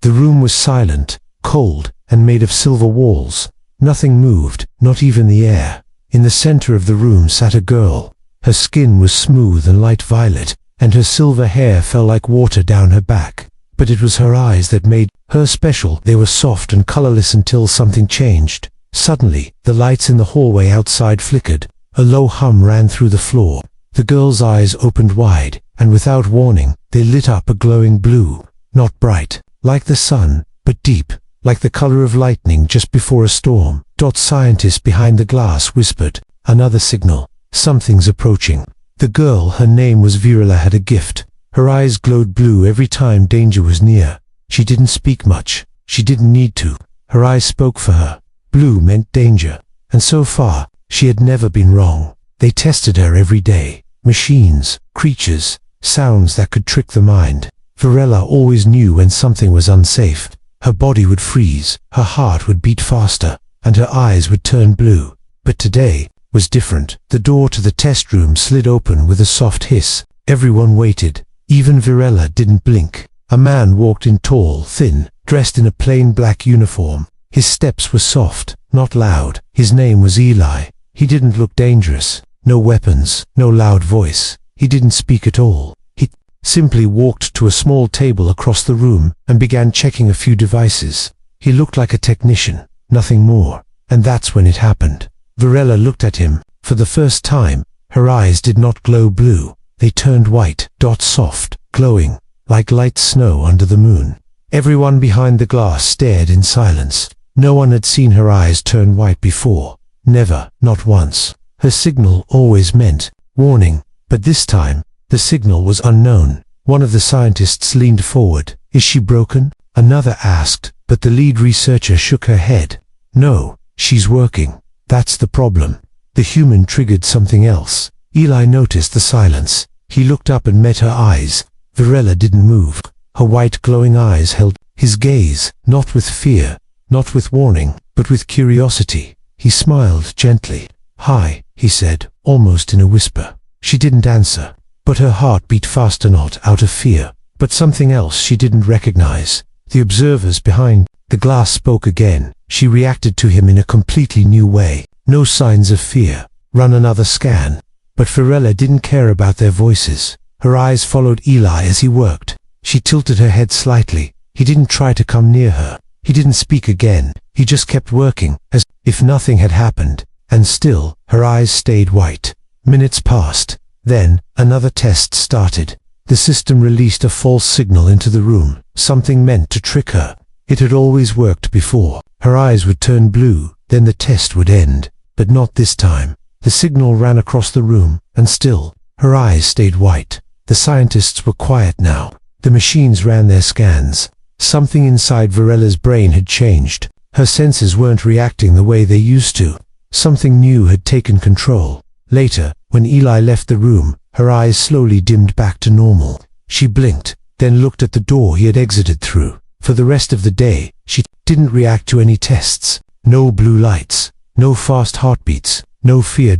The room was silent, cold, and made of silver walls. Nothing moved, not even the air. In the center of the room sat a girl. Her skin was smooth and light violet, and her silver hair fell like water down her back. But it was her eyes that made her special. They were soft and colorless until something changed. Suddenly, the lights in the hallway outside flickered. A low hum ran through the floor. The girl's eyes opened wide, and without warning, they lit up a glowing blue. Not bright, like the sun, but deep, like the color of lightning just before a storm. Scientist behind the glass whispered, "Another signal. Something's approaching." The girl, her name was Virila, had a gift. Her eyes glowed blue every time danger was near. She didn't speak much. She didn't need to. Her eyes spoke for her. Blue meant danger. And so far, she had never been wrong. They tested her every day. Machines, creatures, sounds that could trick the mind. Virila always knew when something was unsafe. Her body would freeze, her heart would beat faster, and her eyes would turn blue. But today was different. The door to the test room slid open with a soft hiss. Everyone waited. Even Virila didn't blink. A man walked in, tall, thin, dressed in a plain black uniform. His steps were soft, not loud. His name was Eli. He didn't look dangerous. No weapons, no loud voice. He didn't speak at all. He simply walked to a small table across the room and began checking a few devices. He looked like a technician, nothing more. And that's when it happened. Virila looked at him. For the first time, her eyes did not glow blue. They turned white, soft, glowing, like light snow under the moon. Everyone behind the glass stared in silence. No one had seen her eyes turn white before. Never, not once. Her signal always meant warning, but this time, the signal was unknown. One of the scientists leaned forward. "Is she broken?" Another asked, but the lead researcher shook her head. "No, she's working. That's the problem." The human triggered something else. Eli noticed the silence. He looked up and met her eyes. Virila didn't move. Her white glowing eyes held his gaze, not with fear, not with warning, but with curiosity. He smiled gently. "Hi," he said, almost in a whisper. She didn't answer, but her heart beat faster, not out of fear, but something else she didn't recognize. The observers behind the glass spoke again. She reacted to him in a completely new way. No signs of fear. "Run another scan." But Virila didn't care about their voices. Her eyes followed Eli as he worked. She tilted her head slightly. He didn't try to come near her. He didn't speak again. He just kept working, as if nothing had happened. And still, her eyes stayed white. Minutes passed. Then, another test started. The system released a false signal into the room, something meant to trick her. It had always worked before. Her eyes would turn blue, then the test would end. But not this time. The signal ran across the room, and still, her eyes stayed white. The scientists were quiet now. The machines ran their scans. Something inside Virila's brain had changed. Her senses weren't reacting the way they used to. Something new had taken control. Later, when Eli left the room, her eyes slowly dimmed back to normal. She blinked, then looked at the door he had exited through. For the rest of the day, she didn't react to any tests. No blue lights, no fast heartbeats, no fear.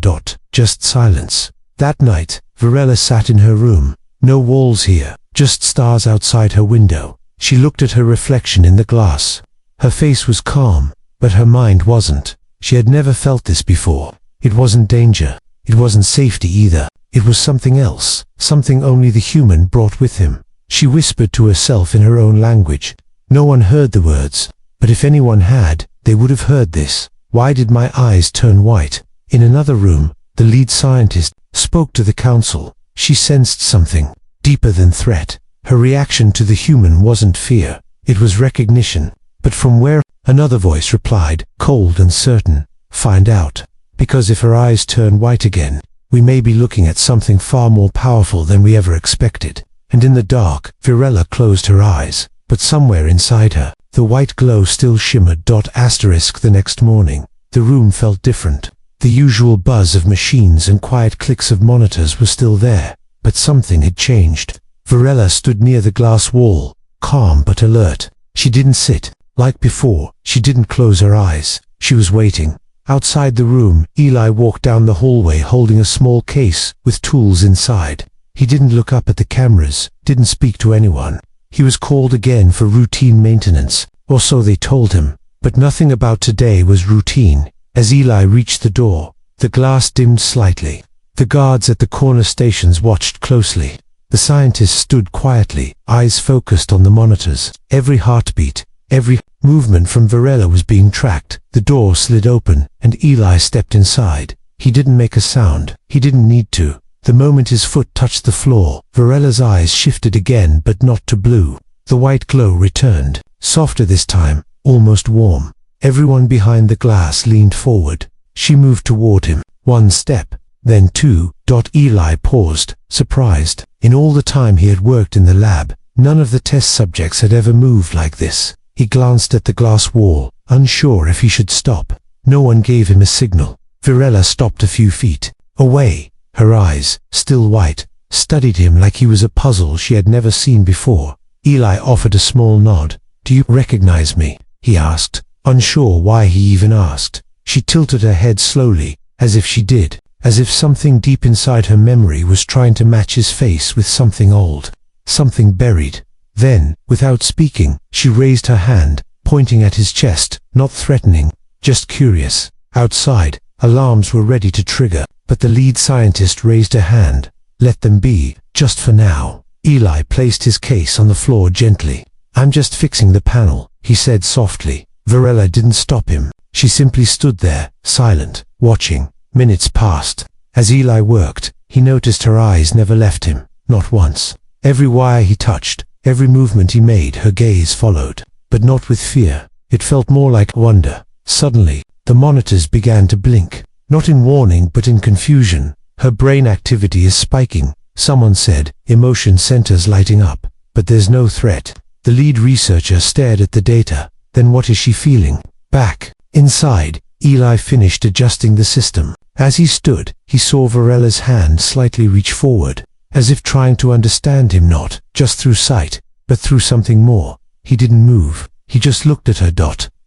Just silence. That night, Virila sat in her room. No walls here, just stars outside her window. She looked at her reflection in the glass. Her face was calm, but her mind wasn't. She had never felt this before. It wasn't danger. It wasn't safety either. It was something else, something only the human brought with him. She whispered to herself in her own language. No one heard the words, but if anyone had, they would have heard this. Why did my eyes turn white? In another room, the lead scientist spoke to the council. She sensed something deeper than threat. Her reaction to the human wasn't fear. It was recognition. But from where? Another voice replied, cold and certain. Find out. Because if her eyes turn white again, we may be looking at something far more powerful than we ever expected. And in the dark, Virila closed her eyes. But somewhere inside her, the white glow still shimmered. The next morning, the room felt different. The usual buzz of machines and quiet clicks of monitors was still there, but something had changed. Virila stood near the glass wall, calm but alert. She didn't sit. Like before, she didn't close her eyes. She was waiting. Outside the room, Eli walked down the hallway holding a small case with tools inside. He didn't look up at the cameras, didn't speak to anyone. He was called again for routine maintenance, or so they told him. But nothing about today was routine. As Eli reached the door, the glass dimmed slightly. The guards at the corner stations watched closely. The scientist stood quietly, eyes focused on the monitors. Every heartbeat, every movement from Varela was being tracked. The door slid open, and Eli stepped inside. He didn't make a sound. He didn't need to. The moment his foot touched the floor, Varela's eyes shifted again, but not to blue. The white glow returned, softer this time, almost warm. Everyone behind the glass leaned forward. She moved toward him. One step, then two. Eli paused, surprised. In all the time he had worked in the lab, none of the test subjects had ever moved like this. He glanced at the glass wall, unsure if he should stop. No one gave him a signal. Varela stopped a few feet away. Her eyes, still white, studied him like he was a puzzle she had never seen before. Eli offered a small nod. "Do you recognize me?" he asked, unsure why he even asked. She tilted her head slowly, as if she did, as if something deep inside her memory was trying to match his face with something old, something buried. Then, without speaking, she raised her hand, pointing at his chest, not threatening, just curious. Outside, alarms were ready to trigger, but the lead scientist raised her hand. "Let them be, just for now." Eli placed his case on the floor gently. "I'm just fixing the panel," he said softly. Varela didn't stop him. She simply stood there, silent, watching. Minutes passed. As Eli worked, he noticed her eyes never left him, not once. Every wire he touched, every movement he made, her gaze followed. But not with fear. It felt more like wonder. Suddenly, the monitors began to blink. Not in warning, but in confusion. "Her brain activity is spiking," someone said, emotion centers lighting up. "But there's no threat." The lead researcher stared at the data. "Then what is she feeling?" Back inside, Eli finished adjusting the system. As he stood, he saw Varela's hand slightly reach forward, as if trying to understand him, not just through sight, but through something more. He didn't move. He just looked at her.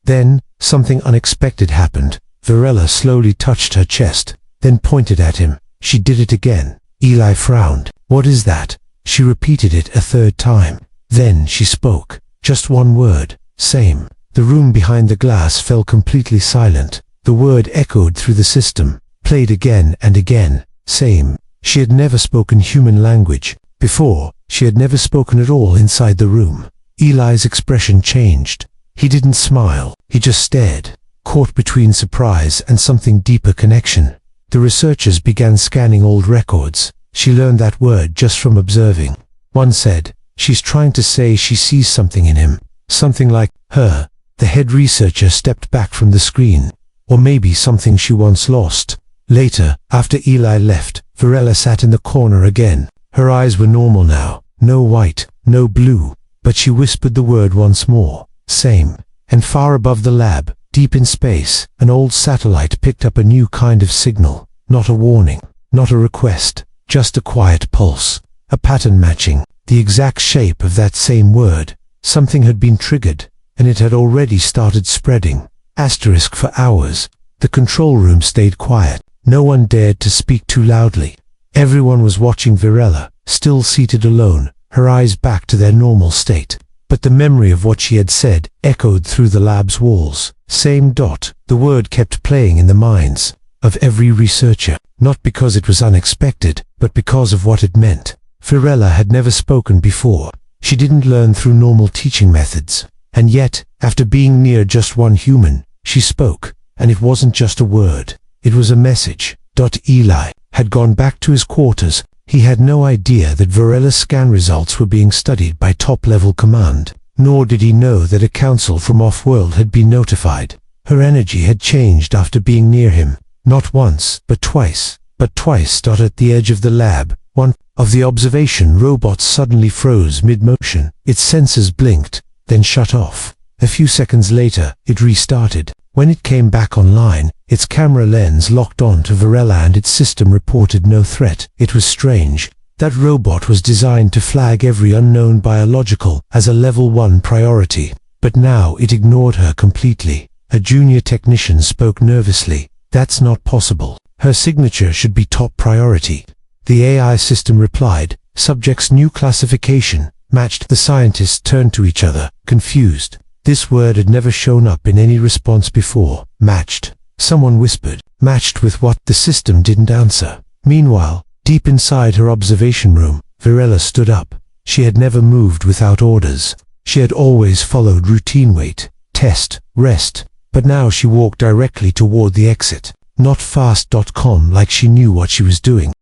Then, something unexpected happened. Varela slowly touched her chest, then pointed at him. She did it again. Eli frowned. "What is that?" She repeated it a third time. Then she spoke. Just one word. "Same." The room behind the glass fell completely silent. The word echoed through the system, played again and again. Same. She had never spoken human language. Before, she had never spoken at all inside the room. Eli's expression changed. He didn't smile. He just stared, caught between surprise and something deeper, connection. The researchers began scanning old records. She learned that word just from observing. One said, "She's trying to say she sees something in him. Something like her." The head researcher stepped back from the screen. Or maybe something she once lost. Later, after Eli left, Varela sat in the corner again. Her eyes were normal now. No white, no blue. But she whispered the word once more. "Same." And far above the lab, deep in space, an old satellite picked up a new kind of signal. Not a warning, not a request, just a quiet pulse. A pattern matching the exact shape of that same word. Something had been triggered, and it had already started spreading. Asterisk for hours. The control room stayed quiet. No one dared to speak too loudly. Everyone was watching Varela, still seated alone, her eyes back to their normal state. But the memory of what she had said echoed through the lab's walls. Same. The word kept playing in the minds of every researcher, not because it was unexpected, but because of what it meant. Varela had never spoken before. She didn't learn through normal teaching methods. And yet, after being near just one human, she spoke, and it wasn't just a word. It was a message. Eli had gone back to his quarters. He had no idea that Varela's scan results were being studied by top-level command, nor did he know that a council from off-world had been notified. Her energy had changed after being near him, not once, but twice. At the edge of the lab, one of the observation robots suddenly froze mid-motion. Its sensors blinked, then shut off. A few seconds later, it restarted. When it came back online, its camera lens locked on to Varela and its system reported no threat. It was strange. That robot was designed to flag every unknown biological as a level 1 priority. But now it ignored her completely. A junior technician spoke nervously. "That's not possible. Her signature should be top priority." The AI system replied, "Subject's new classification, Matched. The scientists turned to each other, confused. This word had never shown up in any response before. Matched. Someone whispered. Matched with what? The system didn't answer. Meanwhile, deep inside her observation room, Virella stood up. She had never moved without orders. She had always followed routine: wait, test, rest. But now she walked directly toward the exit. Not fast.com, like she knew what she was doing.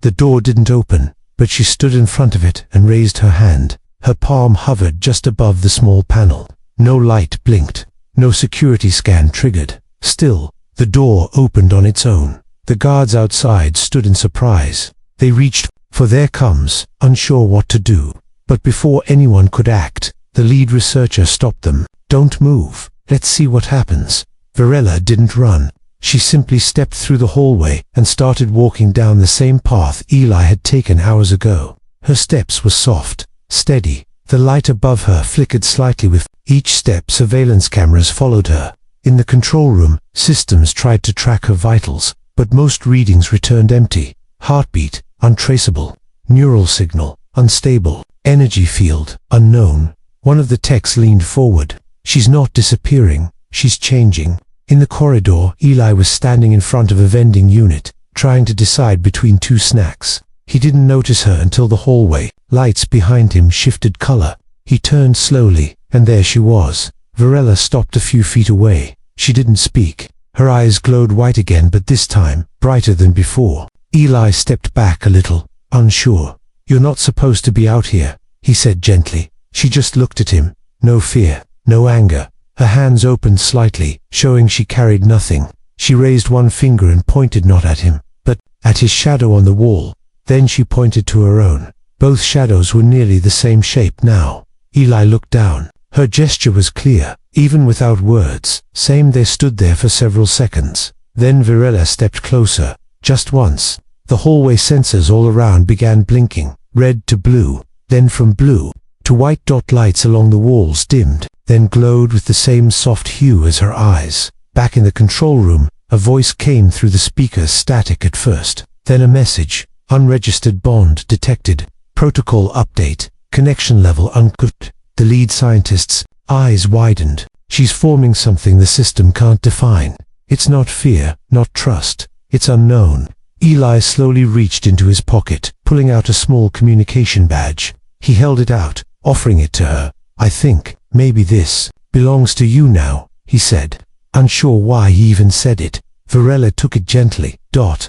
The door didn't open, but she stood in front of it and raised her hand. Her palm hovered just above the small panel. No light blinked. No security scan triggered. Still, the door opened on its own. The guards outside stood in surprise. They reached for their coms, unsure what to do. But before anyone could act, the lead researcher stopped them. Don't move. Let's see what happens. Virella didn't run. She simply stepped through the hallway and started walking down the same path Eli had taken hours ago. Her steps were soft, steady. The light above her flickered slightly with each step. Surveillance cameras followed her. In the control room, systems tried to track her vitals, but most readings returned empty. Heartbeat, untraceable. Neural signal, unstable. Energy field, unknown. One of the techs leaned forward. She's not disappearing, she's changing. In the corridor, Eli was standing in front of a vending unit, trying to decide between two snacks. He didn't notice her until the hallway lights behind him shifted color. He turned slowly, and there she was. Virella stopped a few feet away. She didn't speak. Her eyes glowed white again, but this time, brighter than before. Eli stepped back a little, unsure. You're not supposed to be out here, he said gently. She just looked at him. No fear, no anger. Her hands opened slightly, showing she carried nothing. She raised one finger and pointed not at him, but at his shadow on the wall. Then she pointed to her own. Both shadows were nearly the same shape now. Eli looked down. Her gesture was clear, even without words. Same. They stood there for several seconds. Then Virella stepped closer. Just once. The hallway sensors all around began blinking. Red to blue. Then from blue to white. Lights along the walls dimmed, then glowed with the same soft hue as her eyes. Back in the control room, a voice came through the speakers, static at first. Then a message. Unregistered bond detected. Protocol update. Connection level uncut. The lead scientist's eyes widened. She's forming something the system can't define. It's not fear, not trust. It's unknown. Eli slowly reached into his pocket, pulling out a small communication badge. He held it out, offering it to her. I think, maybe this belongs to you now, he said. Unsure why he even said it, Virella took it gently.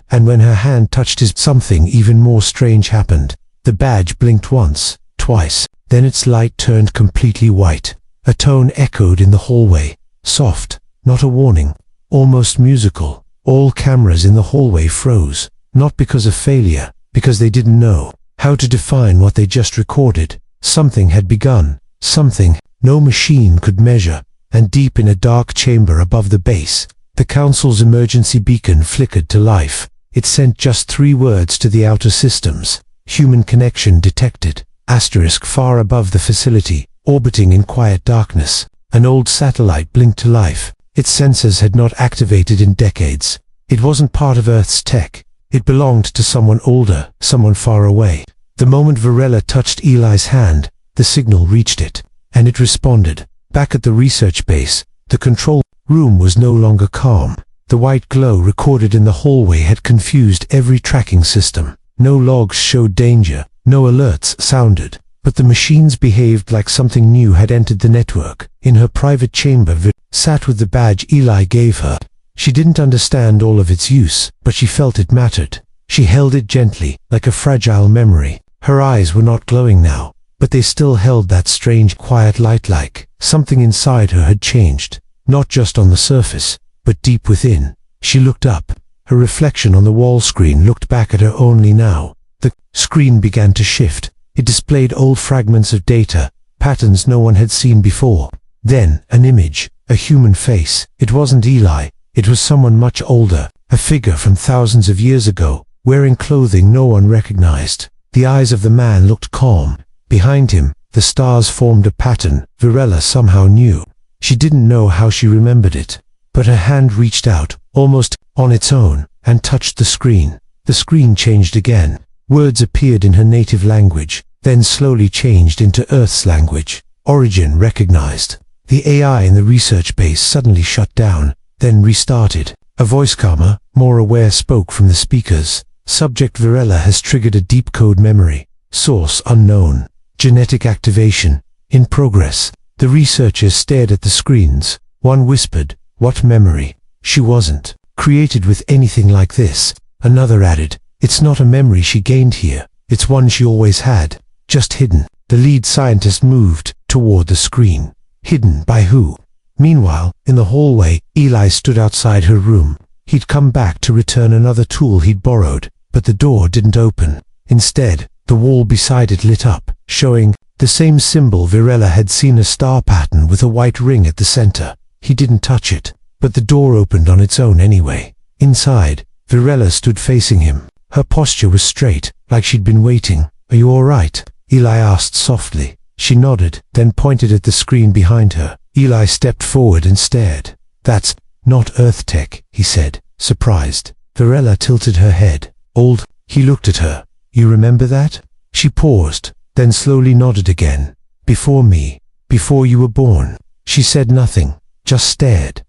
And when her hand touched his, something even more strange happened. The badge blinked once, twice, then its light turned completely white. A tone echoed in the hallway. Soft, not a warning, almost musical. All cameras in the hallway froze, not because of failure, because they didn't know how to define what they just recorded. Something had begun, something no machine could measure, and deep in a dark chamber above the base, the Council's emergency beacon flickered to life. It sent just 3 words to the outer systems. Human connection detected. Asterisk. Far above the facility, orbiting in quiet darkness, an old satellite blinked to life. Its sensors had not activated in decades. It wasn't part of Earth's tech. It belonged to someone older, someone far away. The moment Virella touched Eli's hand, the signal reached it, and it responded. Back at the research base, the control room was no longer calm. The white glow recorded in the hallway had confused every tracking system. No logs showed danger, no alerts sounded, but the machines behaved like something new had entered the network. In her private chamber, Virella sat with the badge Eli gave her. She didn't understand all of its use, but she felt it mattered. She held it gently, like a fragile memory. Her eyes were not glowing now, but they still held that strange, quiet light. Like something inside her had changed, not just on the surface, but deep within. She looked up. Her reflection on the wall screen looked back at her only now. The screen began to shift. It displayed old fragments of data, patterns no one had seen before. Then, an image, a human face. It wasn't Eli. It was someone much older, a figure from thousands of years ago, wearing clothing no one recognized. The eyes of the man looked calm. Behind him, the stars formed a pattern Virella somehow knew. She didn't know how she remembered it, but her hand reached out, almost on its own, and touched the screen. The screen changed again. Words appeared in her native language, then slowly changed into Earth's language. Origin recognized. The AI in the research base suddenly shut down, then restarted. A voice calmer, more aware spoke from the speakers. Subject Virella has triggered a deep code memory. Source unknown. Genetic activation in progress. The researchers stared at the screens. One whispered, "What memory?" "She wasn't created with anything like this." Another added, "It's not a memory she gained here. It's one she always had, just hidden." The lead scientist moved toward the screen. Hidden by who? Meanwhile, in the hallway, Eli stood outside her room. He'd come back to return another tool he'd borrowed, but the door didn't open. Instead, the wall beside it lit up, showing the same symbol Virella had seen, a star pattern with a white ring at the center. He didn't touch it, but the door opened on its own anyway. Inside, Virella stood facing him. Her posture was straight, like she'd been waiting. "Are you all right?" Eli asked softly. She nodded, then pointed at the screen behind her. Eli stepped forward and stared. "That's not Earth tech," he said, surprised. Virella tilted her head. "Old?" He looked at her. "You remember that?" She paused, then slowly nodded again. "Before me. Before you were born." She said nothing, just stared.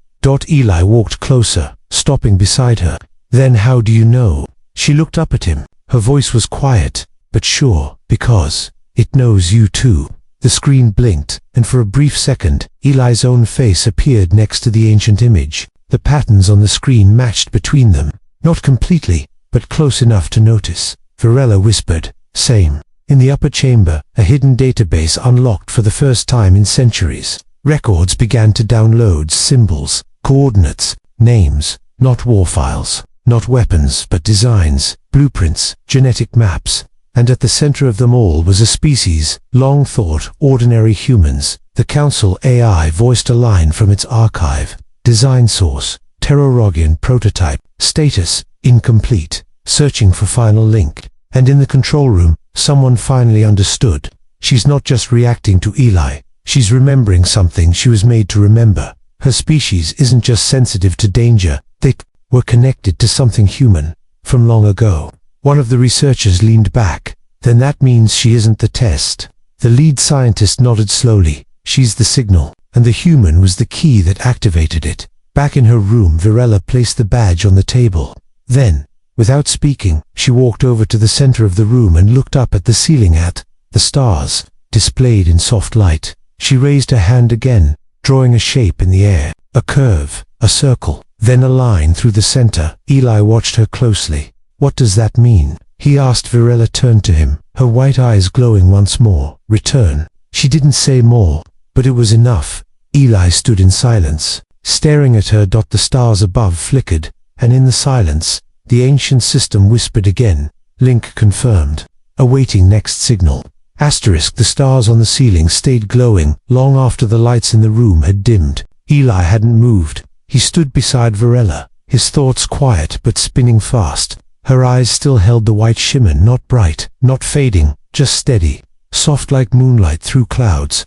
Eli walked closer, stopping beside her. "Then how do you know?" She looked up at him. Her voice was quiet, but sure, "Because it knows you too." The screen blinked, and for a brief second, Eli's own face appeared next to the ancient image. The patterns on the screen matched between them. Not completely, but close enough to notice. Virella whispered, "Same." In the upper chamber, a hidden database unlocked for the first time in centuries. Records began to download: symbols, coordinates, names, not war files, not weapons, but designs, blueprints, genetic maps. And at the center of them all was a species, long thought, ordinary humans. The Council AI voiced a line from its archive. Design source, Terrorogian prototype. Status, incomplete. Searching for final link. And in the control room, someone finally understood. She's not just reacting to Eli. She's remembering something she was made to remember. Her species isn't just sensitive to danger. They were connected to something human from long ago. One of the researchers leaned back. "Then that means she isn't the test." The lead scientist nodded slowly. "She's the signal, and the human was the key that activated it." Back in her room, Virella placed the badge on the table. Then, without speaking, she walked over to the center of the room and looked up at the ceiling at the stars, displayed in soft light. She raised her hand again, drawing a shape in the air. A curve, a circle, then a line through the center. Eli watched her closely. "What does that mean?" he asked. Virella turned to him, her white eyes glowing once more. "Return." She didn't say more, but it was enough. Eli stood in silence, staring at her. The stars above flickered, and in the silence, the ancient system whispered again. "Link confirmed. Awaiting next signal." Asterisk. The stars on the ceiling stayed glowing long after the lights in the room had dimmed. Eli hadn't moved. He stood beside Virella, his thoughts quiet but spinning fast. Her eyes still held the white shimmer, not bright, not fading, just steady, soft like moonlight through clouds.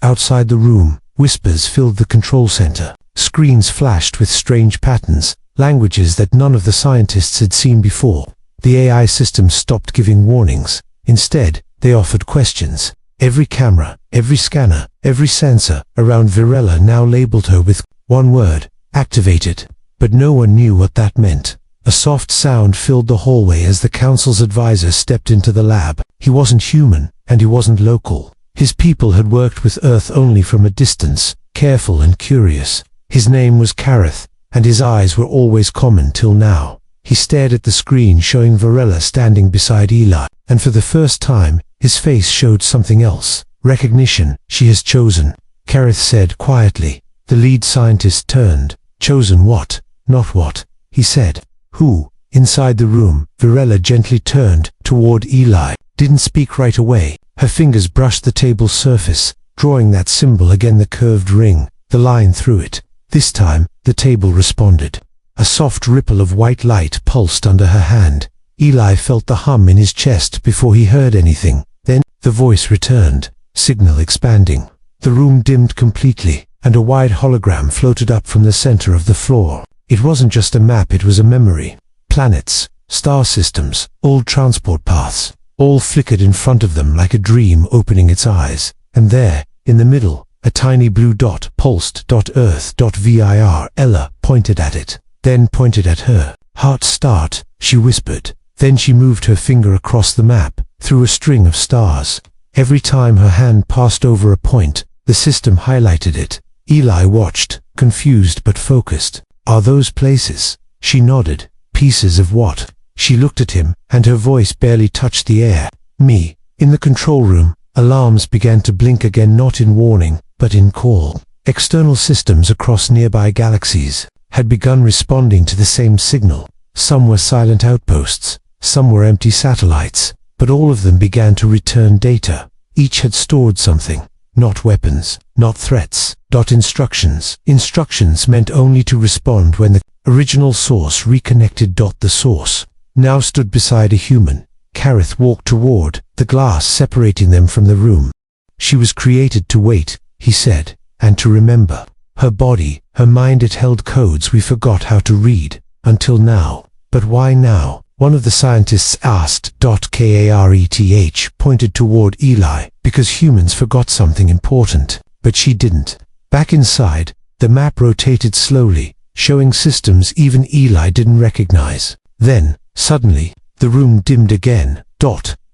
Outside the room, whispers filled the control center. Screens flashed with strange patterns, languages that none of the scientists had seen before. The AI system stopped giving warnings. Instead, they offered questions. Every camera, every scanner, every sensor around Virella now labeled her with one word: activated. But no one knew what that meant. A soft sound filled the hallway as the council's advisor stepped into the lab. He wasn't human, and he wasn't local. His people had worked with Earth only from a distance, careful and curious. His name was Kareth, and his eyes were always common till now. He stared at the screen showing Virella standing beside Eli, and for the first time, his face showed something else. Recognition. "She has chosen," Kareth said quietly. The lead scientist turned. "Chosen what?" "Not what," he said. "Who?" Inside the room, Virella gently turned toward Eli. Didn't speak right away. Her fingers brushed the table's surface, drawing that symbol again, the curved ring, the line through it. This time, the table responded. A soft ripple of white light pulsed under her hand. Eli felt the hum in his chest before he heard anything. Then, the voice returned, signal expanding. The room dimmed completely, and a wide hologram floated up from the center of the floor. It wasn't just a map, it was a memory. Planets, star systems, old transport paths, All flickered in front of them like a dream opening its eyes. And there, in the middle, a tiny blue dot pulsed. Earth.vir. Ella pointed at it, then pointed at her. Heart start, she whispered. Then she moved her finger across the map, through a string of stars. Every time her hand passed over a point, the system highlighted it. Eli watched, confused but focused. Are those places? She nodded. Pieces of what? She looked at him, and her voice barely touched the air. Me. In the control room, alarms began to blink again, not in warning, but in call. External systems across nearby galaxies had begun responding to the same signal. Some were silent outposts, some were empty satellites, but all of them began to return data. Each had stored something. Not weapons, not threats. Instructions. Instructions meant only to respond when the original source reconnected. The source now stood beside a human. Kareth walked toward the glass separating them from the room. She was created to wait, he said, and to remember. Her body, her mind, it held codes we forgot how to read, until now. But why now? One of the scientists asked. Kareth pointed toward Eli. Because humans forgot something important, but she didn't. Back inside, the map rotated slowly, showing systems even Eli didn't recognize. Then, suddenly, the room dimmed again.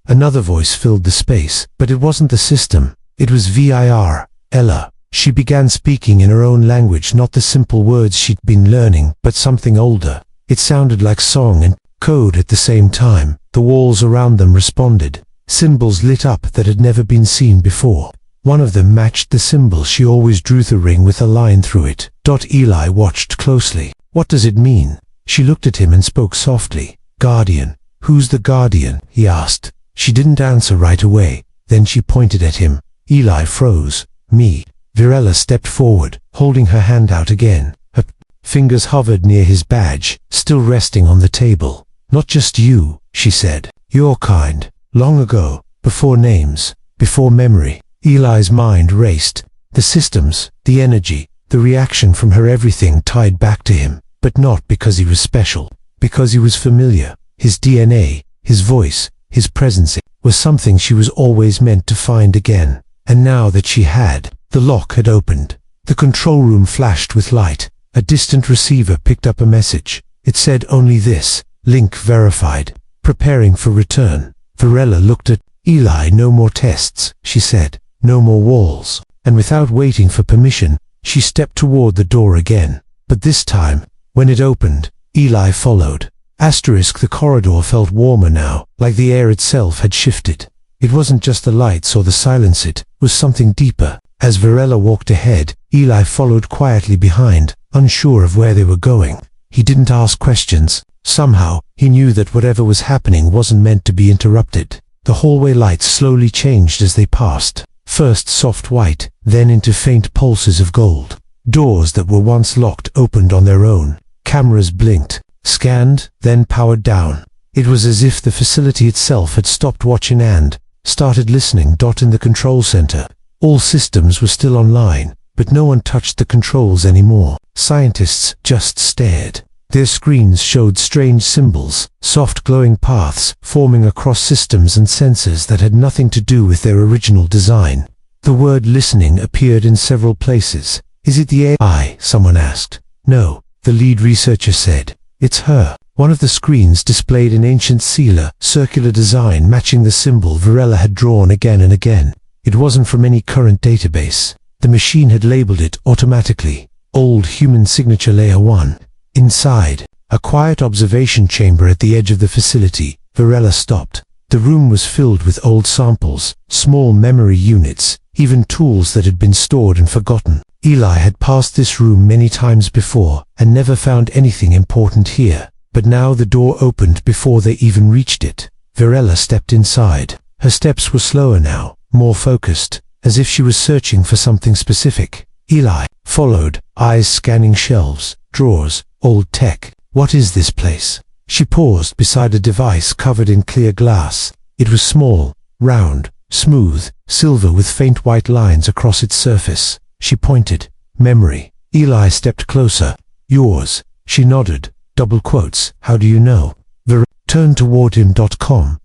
Another voice filled the space, but it wasn't the system. It was Vir. Ella. She began speaking in her own language, not the simple words she'd been learning, but something older. It sounded like song and code at the same time. The walls around them responded. Symbols lit up that had never been seen before. One of them matched the symbol she always drew, the ring with a line through it. Eli watched closely. What does it mean? She looked at him and spoke softly. Guardian. Who's the Guardian? He asked. She didn't answer right away. Then she pointed at him. Eli froze. Me. Virella stepped forward, holding her hand out again. Her fingers hovered near his badge, still resting on the table. Not just you, she said. Your kind. Long ago, before names, before memory. Eli's mind raced. The systems, the energy, the reaction from her, everything tied back to him. But not because he was special. Because he was familiar. His DNA, his voice, his presence was something she was always meant to find again. And now that she had, the lock had opened. The control room flashed with light. A distant receiver picked up a message. It said only this: link verified. Preparing for return. Virella looked at Eli. No more tests, she said. No more walls. And without waiting for permission, she stepped toward the door again. But this time, when it opened, Eli followed. The corridor felt warmer now, like the air itself had shifted. It wasn't just the lights or the silence, it was something deeper. As Virella walked ahead, Eli followed quietly behind, unsure of where they were going. He didn't ask questions. Somehow, he knew that whatever was happening wasn't meant to be interrupted. The hallway lights slowly changed as they passed. First soft white, then into faint pulses of gold. Doors that were once locked opened on their own. Cameras blinked, scanned, then powered down. It was as if the facility itself had stopped watching and started listening. In the control center, all systems were still online, but no one touched the controls anymore. Scientists just stared. Their screens showed strange symbols, soft glowing paths forming across systems and sensors that had nothing to do with their original design. The word listening appeared in several places. Is it the AI? Someone asked. No, the lead researcher said. It's her. One of the screens displayed an ancient sealer, circular design matching the symbol Virella had drawn again and again. It wasn't from any current database. The machine had labeled it automatically. Old human signature layer 1. Inside, a quiet observation chamber at the edge of the facility, Virella stopped. The room was filled with old samples, small memory units, even tools that had been stored and forgotten. Eli had passed this room many times before and never found anything important here. But now the door opened before they even reached it. Virella stepped inside. Her steps were slower now, more focused, as if she was searching for something specific. Eli followed, eyes scanning shelves, drawers, old tech. What is this place? She paused beside a device covered in clear glass. It was small, round, smooth, silver with faint white lines across its surface. She pointed. Memory. Eli stepped closer. Yours. She nodded. Double quotes. How do you know? Turned toward him.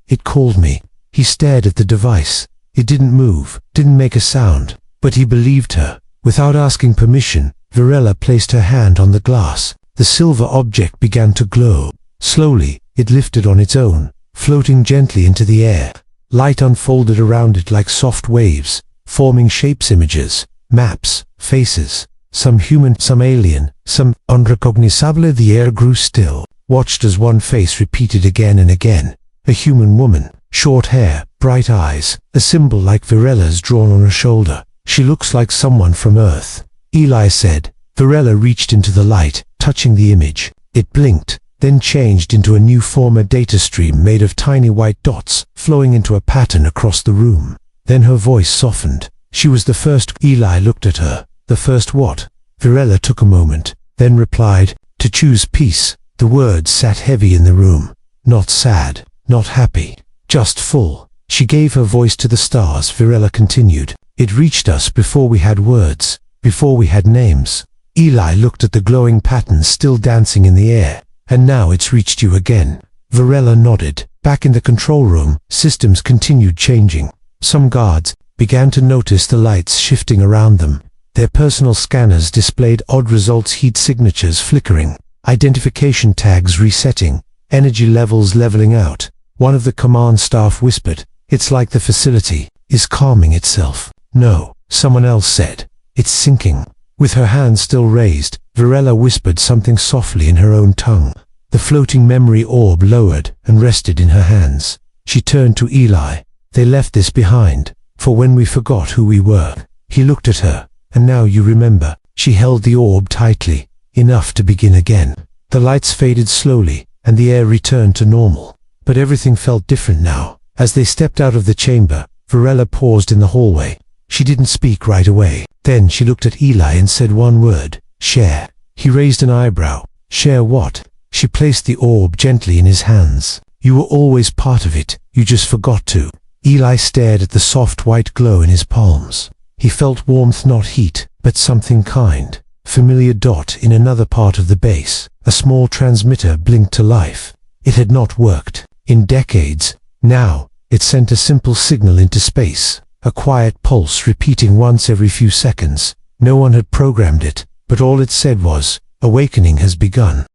It called me. He stared at the device. It didn't move, didn't make a sound, but he believed her. Without asking permission, Virella placed her hand on the glass. The silver object began to glow. Slowly, it lifted on its own, floating gently into the air. Light unfolded around it like soft waves, forming shapes, images, maps, faces. Some human, some alien, some unrecognizable. The air grew still, watched as one face repeated again and again. A human woman, short hair, bright eyes, a symbol like Virella's drawn on her shoulder. She looks like someone from Earth, Eli said. Virella reached into the light, touching the image. It blinked, then changed into a new form, a data stream made of tiny white dots, flowing into a pattern across the room. Then her voice softened. She was the first. Eli looked at her. The first what? Virella took a moment, then replied, to choose peace. The words sat heavy in the room. Not sad, not happy, just full. She gave her voice to the stars. Virella continued. It reached us before we had words, before we had names. Eli looked at the glowing patterns still dancing in the air. And now it's reached you again. Virella nodded. Back in the control room, systems continued changing. Some guards began to notice the lights shifting around them. Their personal scanners displayed odd results, heat signatures flickering, identification tags resetting, energy levels leveling out. One of the command staff whispered, "It's like the facility is calming itself." "No," someone else said, "it's sinking." With her hands still raised, Virella whispered something softly in her own tongue. The floating memory orb lowered and rested in her hands. She turned to Eli. "They left this behind, for when we forgot who we were." He looked at her. "And now you remember." She held the orb tightly, enough to begin again. The lights faded slowly, and the air returned to normal. But everything felt different now. As they stepped out of the chamber, Virella paused in the hallway. She didn't speak right away. Then she looked at Eli and said one word, "Share." He raised an eyebrow. "Share what?" She placed the orb gently in his hands. "You were always part of it, you just forgot to." Eli stared at the soft white glow in his palms. He felt warmth, not heat, but something kind. Familiar dot in another part of the base. A small transmitter blinked to life. It had not worked in decades. Now, it sent a simple signal into space. A quiet pulse repeating once every few seconds. No one had programmed it, but all it said was, "Awakening has begun."